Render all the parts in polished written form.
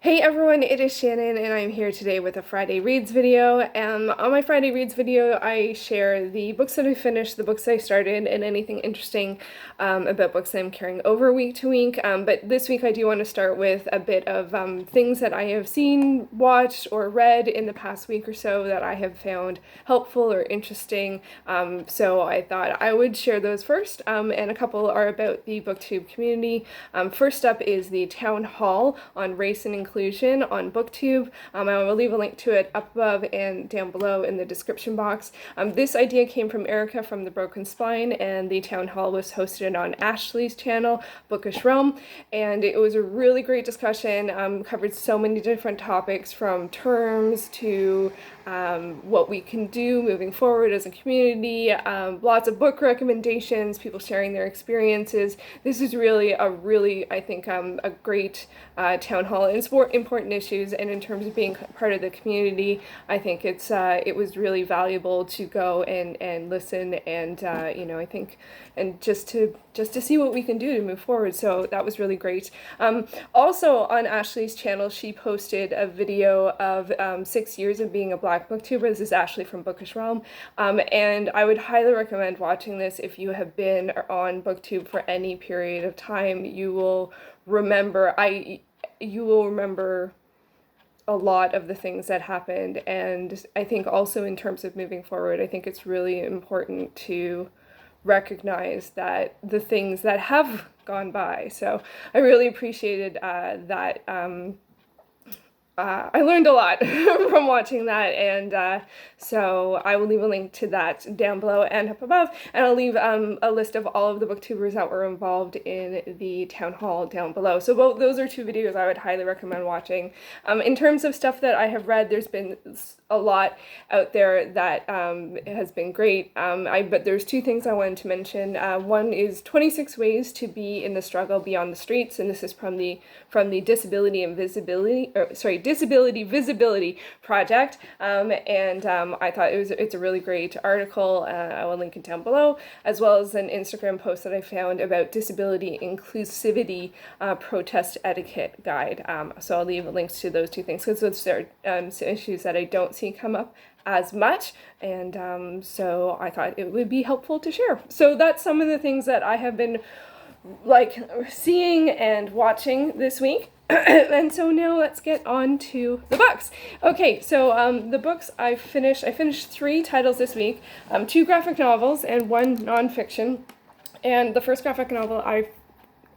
Hey everyone, it is Shannon and I'm here today with a Friday Reads video. On my Friday Reads video, I share the books that I finished, the books I started, and anything interesting about books that I'm carrying over week to week. But this week I do want to start with a bit of things that I have seen, watched, or read in the past week or so that I have found helpful or interesting. So I thought I would share those first, and a couple are about the BookTube community. First up is the Town Hall on race and inclusion on BookTube. I will leave a link to it up above and down below in the description box. This idea came from Erica from The Broken Spine, and the town hall was hosted on Ashley's channel, Bookish Realm, and it was a really great discussion. Covered so many different topics from terms to what we can do moving forward as a community, lots of book recommendations, people sharing their experiences. This is really, I think, a great town hall, and it's for important issues, and in terms of being part of the community, I think it was really valuable to go and listen, and I think, and just to see what we can do to move forward. So that was really great. Also on Ashley's channel, she posted a video of 6 years of being a Black booktuber. This is Ashley from Bookish Realm, and I would highly recommend watching this if you have been on BookTube for any period of time. You will remember a lot of the things that happened, and I think also in terms of moving forward, I think it's really important to recognize that the things that have gone by. So I really appreciated that. I learned a lot from watching that, and so I will leave a link to that down below and up above, and I'll leave a list of all of the booktubers that were involved in the town hall down below. So both those are two videos I would highly recommend watching. In terms of stuff that I have read, there's been a lot out there that has been great, but there's two things I wanted to mention. One is 26 Ways to Be in the Struggle Beyond the Streets, and this is from the Disability Visibility Project, and I thought it's a really great article. I will link it down below, as well as an Instagram post that I found about disability inclusivity protest etiquette guide. So I'll leave links to those two things because those are some issues that I don't see come up as much, and so I thought it would be helpful to share. So that's some of the things that I have been seeing and watching this week. And so now let's get on to the books. Okay, so the books I finished 3 titles this week, 2 graphic novels and 1 nonfiction. And the first graphic novel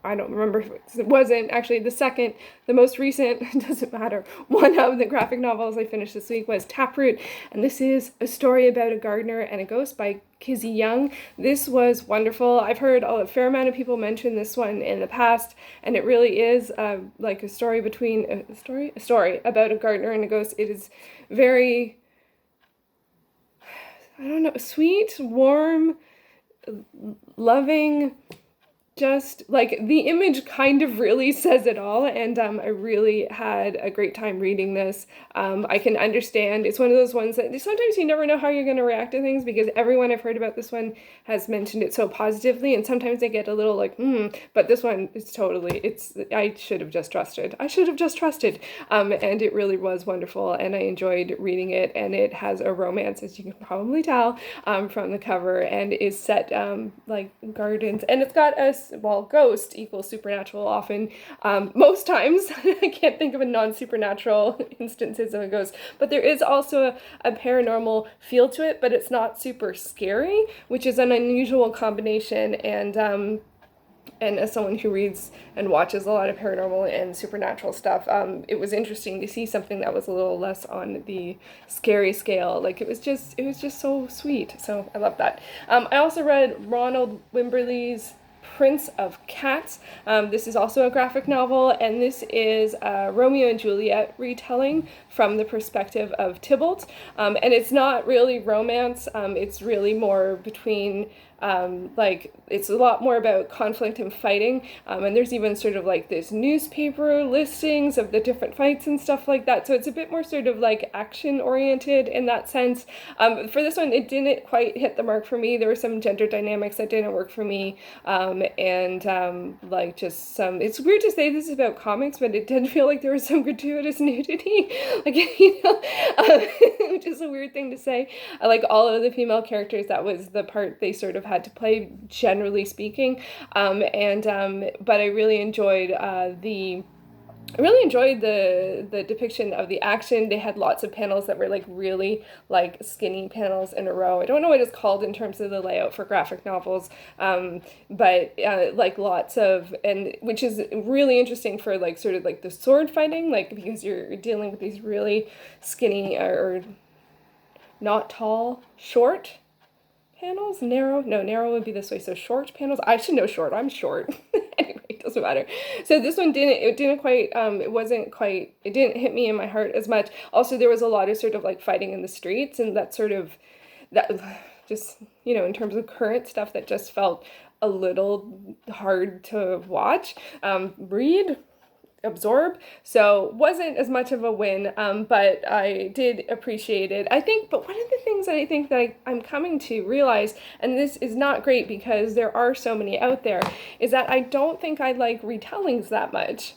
I don't remember if it wasn't actually the second, the most recent, it doesn't matter. One of the graphic novels I finished this week was Taproot, and this is a story about a gardener and a ghost by Keezy Young. This was wonderful. I've heard a fair amount of people mention this one in the past, and it really is like a story about a gardener and a ghost. It is very, I don't know, sweet, warm, loving. Just like the image kind of really says it all, and I really had a great time reading this. I can understand, it's one of those ones that sometimes you never know how you're going to react to things, because everyone I've heard about this one has mentioned it so positively, and sometimes they get a little like, but this one is totally, I should have just trusted, and it really was wonderful, and I enjoyed reading it, and it has a romance, as you can probably tell from the cover, and is set like gardens, and it's got ghost equals supernatural often, most times. I can't think of a non-supernatural instances of a ghost, but there is also a paranormal feel to it, but it's not super scary, which is an unusual combination, and as someone who reads and watches a lot of paranormal and supernatural stuff, it was interesting to see something that was a little less on the scary scale. Like it was just so sweet. So I love that. I also read Ronald Wimberly's Prince of Cats. This is also a graphic novel, and this is a Romeo and Juliet retelling from the perspective of Tybalt, and it's not really romance. It's really more between like it's a lot more about conflict and fighting, and there's even sort of like this newspaper listings of the different fights and stuff like that, so it's a bit more sort of like action oriented in that sense. For this one, it didn't quite hit the mark for me. There were some gender dynamics that didn't work for me, and like just some, it's weird to say this is about comics, but it did feel like there was some gratuitous nudity, like, you know, which is a weird thing to say. I like all of the female characters, that was the part they sort of had to play, generally speaking, but I really enjoyed the depiction of the action. They had lots of panels that were like really like skinny panels in a row. I don't know what it's called in terms of the layout for graphic novels, but like lots of, and which is really interesting for like sort of like the sword fighting, like because you're dealing with these really skinny or not tall, short panels. Narrow would be this way, so short panels. I should know short, I'm short. Anyway, it doesn't matter. So this one it didn't hit me in my heart as much. Also, there was a lot of sort of like fighting in the streets, and that just, you know, in terms of current stuff, that just felt a little hard to watch, absorb, so wasn't as much of a win, but I did appreciate it, I think. But one of the things that I think that I'm coming to realize, and this is not great because there are so many out there, is that I don't think I like retellings that much.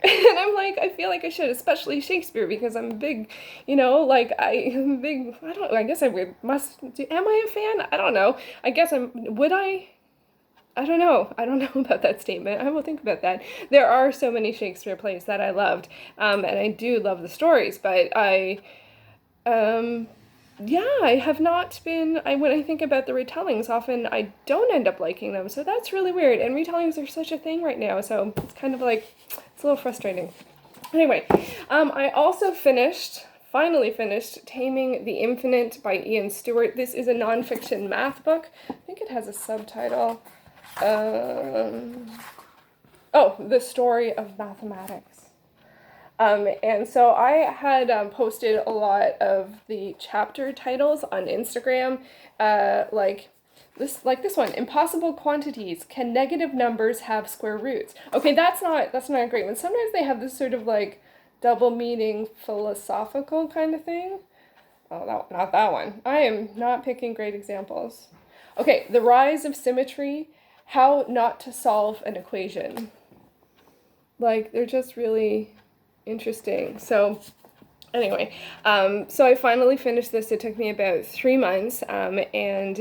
And I'm like, I feel like I should, especially Shakespeare, because I'm a big, you know, like I'm a big, I don't know, I guess I am I a fan? I don't know. I guess I don't know. I don't know about that statement. I will think about that. There are so many Shakespeare plays that I loved, and I do love the stories, but yeah, I have not been, when I think about the retellings, often I don't end up liking them, so that's really weird, and retellings are such a thing right now, so it's kind of like, it's a little frustrating. Anyway, I also finally finished Taming the Infinite by Ian Stewart. This is a nonfiction math book. I think it has a subtitle. The Story of Mathematics. And so I had posted a lot of the chapter titles on Instagram, like this one, Impossible Quantities, Can Negative Numbers Have Square Roots? Okay, that's not a great one. Sometimes they have this sort of like double meaning philosophical kind of thing. Oh, not that one. I am not picking great examples. Okay, The Rise of Symmetry, How Not to Solve an Equation. Like, they're just really interesting. So anyway, so I finally finished this. It took me about 3 months, and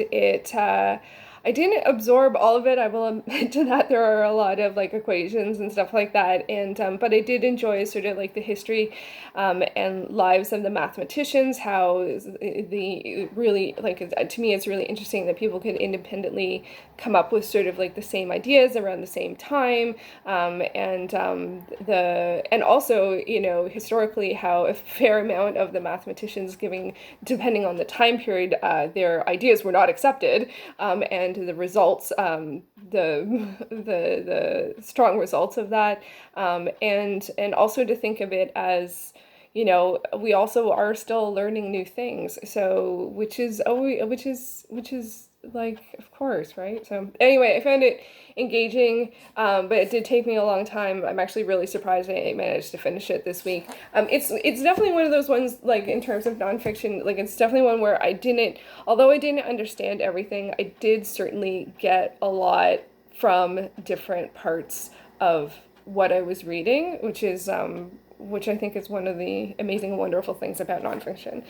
I didn't absorb all of it. I will admit to that. There are a lot of like equations and stuff like that, and but I did enjoy sort of like the history and lives of the mathematicians. How the really, like, to me, it's really interesting that people could independently come up with sort of like the same ideas around the same time, and also, you know, historically how a fair amount of the mathematicians, depending on the time period, their ideas were not accepted, and the results, the strong results of that, and also to think of it as, you know, we also are still learning new things, so which is like, of course, right? So anyway, I found it engaging, but it did take me a long time. I'm actually really surprised I managed to finish it this week. It's definitely one of those ones, like, in terms of nonfiction, like, it's definitely one where although I didn't understand everything, I did certainly get a lot from different parts of what I was reading, which I think is one of the amazing and wonderful things about nonfiction.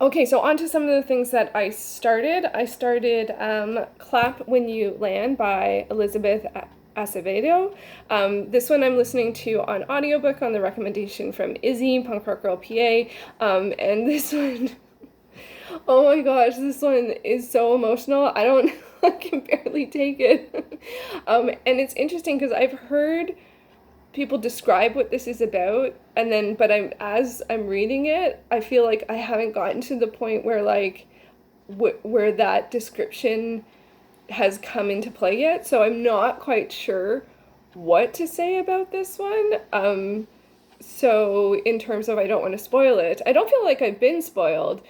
Okay, so on to some of the things that I started. I started Clap When You Land by Elizabeth Acevedo. This one I'm listening to on audiobook on the recommendation from Izzy, Punk Rock Girl PA. And this one, oh my gosh, this one is so emotional. I can barely take it. And it's interesting because I've heard people describe what this is about, and then, but as I'm reading it, I feel like I haven't gotten to the point where, like, where that description has come into play yet, so I'm not quite sure what to say about this one. So in terms of, I don't want to spoil it. I don't feel like I've been spoiled,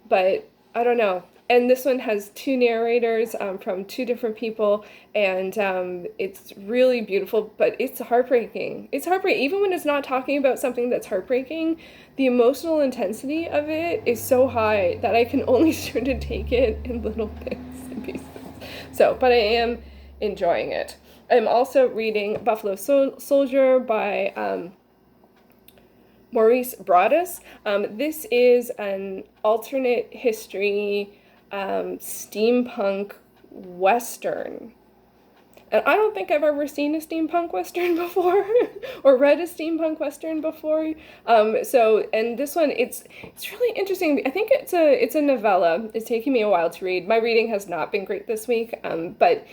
but I don't know. and this one has two narrators from two different people, and it's really beautiful, but it's heartbreaking. It's heartbreaking. Even when it's not talking about something that's heartbreaking, the emotional intensity of it is so high that I can only sort of take it in little bits and pieces. So, but I am enjoying it. I'm also reading Buffalo Soldier by Maurice Broadus. This is an alternate history steampunk western. And I don't think I've ever seen a steampunk western before or read a steampunk western before. And this one, it's really interesting. I think it's a novella. It's taking me a while to read. My reading has not been great this week, but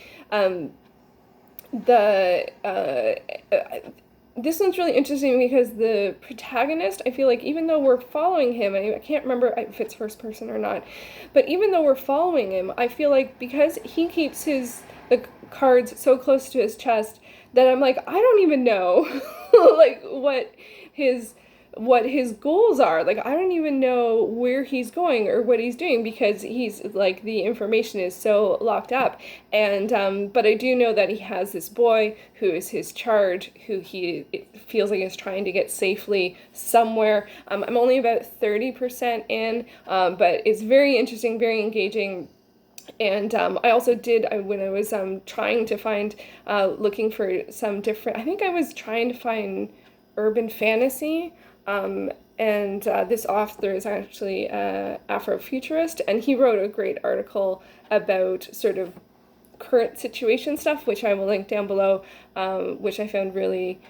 this one's really interesting because the protagonist, I feel like even though we're following him, I can't remember if it's first person or not, but even though we're following him, I feel like because he keeps the cards so close to his chest that I'm like, I don't even know like what his goals are. Like, I don't even know where he's going or what he's doing because he's like, the information is so locked up. And but I do know that he has this boy who is his charge, who it feels like is trying to get safely somewhere. I'm only about 30% in, but it's very interesting, very engaging. And I also did, when I was trying to find, looking for some different, I think I was trying to find urban fantasy. And this author is actually Afrofuturist, and he wrote a great article about sort of current situation stuff, which I will link down below, which I found really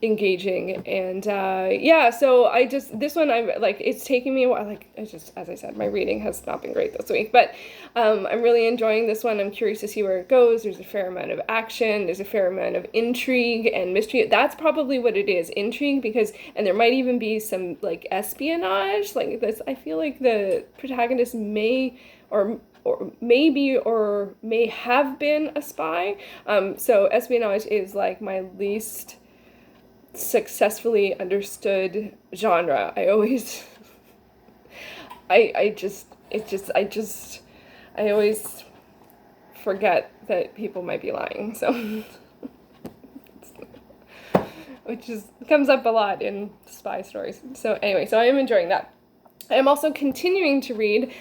engaging. And so this one, I'm like, it's taking me a while. Like, it's just, as I said, my reading has not been great this week, but I'm really enjoying this one. I'm curious to see where it goes. There's a fair amount of action, there's a fair amount of intrigue and mystery. That's probably what it is, intrigue, and there might even be some like espionage like this. I feel like the protagonist may may have been a spy. So espionage is like my least successfully understood genre. I always I always forget that people might be lying, so which comes up a lot in spy stories. So anyway, so I am enjoying that. I am also continuing to read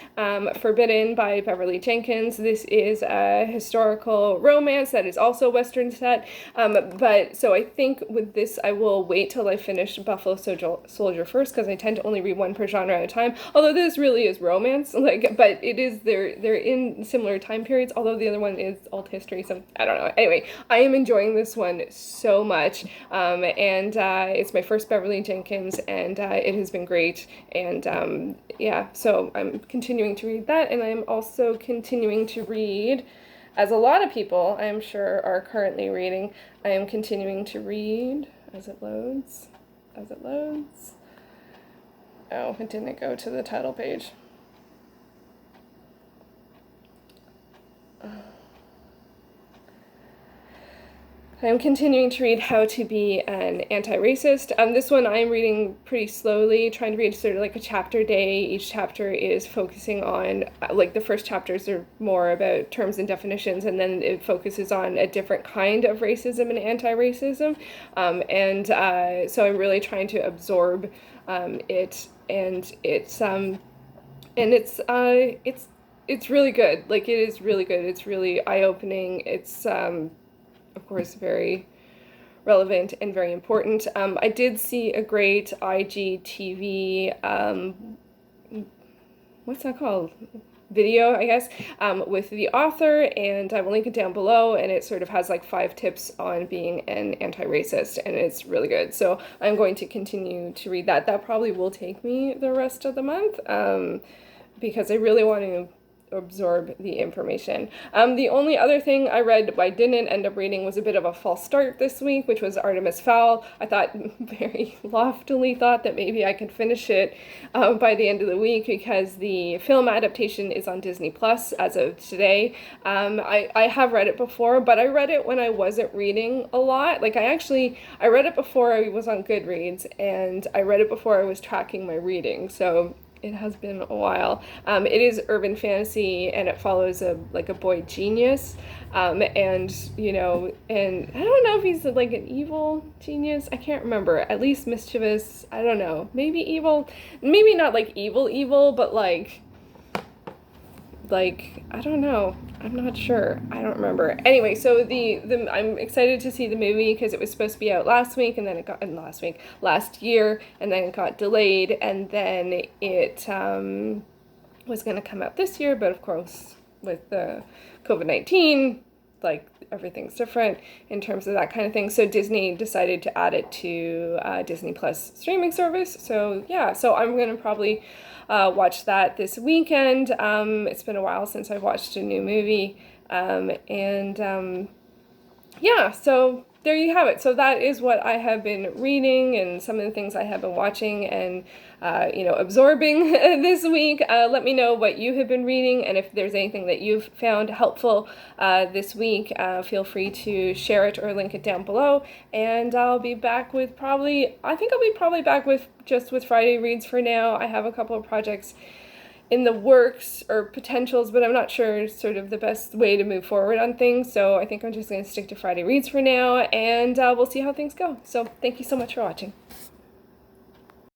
Forbidden by Beverly Jenkins. This is a historical romance that is also Western set. But so I think with this, I will wait till I finish Buffalo Soldier first, because I tend to only read one per genre at a time. Although this really is romance, but it is they're in similar time periods. Although the other one is alt history, so I don't know. Anyway, I am enjoying this one so much, and it's my first Beverly Jenkins, and it has been great. And so I'm continuing to read that, and I'm also continuing to read, as a lot of people I am sure are currently reading, I am continuing to read, as it loads, oh, it didn't go to the title page. I'm continuing to read How to Be an Anti-Racist. This one I'm reading pretty slowly, trying to read sort of like a chapter a day. Each chapter is focusing on, like the first chapters are more about terms and definitions, and then it focuses on a different kind of racism and anti-racism. So I'm really trying to absorb it, and it's really good. Like, it is really good. It's really eye-opening. It's of course, very relevant and very important. I did see a great IGTV, what's that called? Video, I guess, with the author, and I will link it down below, and it sort of has like 5 tips on being an anti-racist, and it's really good. So I'm going to continue to read that. That probably will take me the rest of the month, because I really want to absorb the information. The only other thing I didn't end up reading, was a bit of a false start this week, which was Artemis Fowl. I thought, very loftily thought, that maybe I could finish it by the end of the week, because the film adaptation is on Disney Plus as of today. I have read it before, but I read it when I wasn't reading a lot. Like, I read it before I was on Goodreads, and I read it before I was tracking my reading. So it has been a while. It is urban fantasy, and it follows a boy genius, and you know, and I don't know if he's like an evil genius. I can't remember. At least mischievous. I don't know. Maybe evil. Maybe not like evil, but like I don't know. I'm not sure. I don't remember. Anyway, so the I'm excited to see the movie because it was supposed to be out last week, and then it got last year, and then it got delayed, and then it was going to come out this year, but of course with the COVID-19, like everything's different in terms of that kind of thing. So Disney decided to add it to Disney Plus streaming service. So yeah, so I'm gonna probably watch that this weekend. It's been a while since I've watched a new movie, yeah, so there you have it. So that is what I have been reading and some of the things I have been watching and, absorbing this week. Let me know what you have been reading, and if there's anything that you've found helpful this week, feel free to share it or link it down below. And I'll be back with I think I'll be probably back with Friday Reads for now. I have a couple of projects in the works or potentials, but I'm not sure sort of the best way to move forward on things. So I think I'm just going to stick to Friday Reads for now, and we'll see how things go. So thank you so much for watching.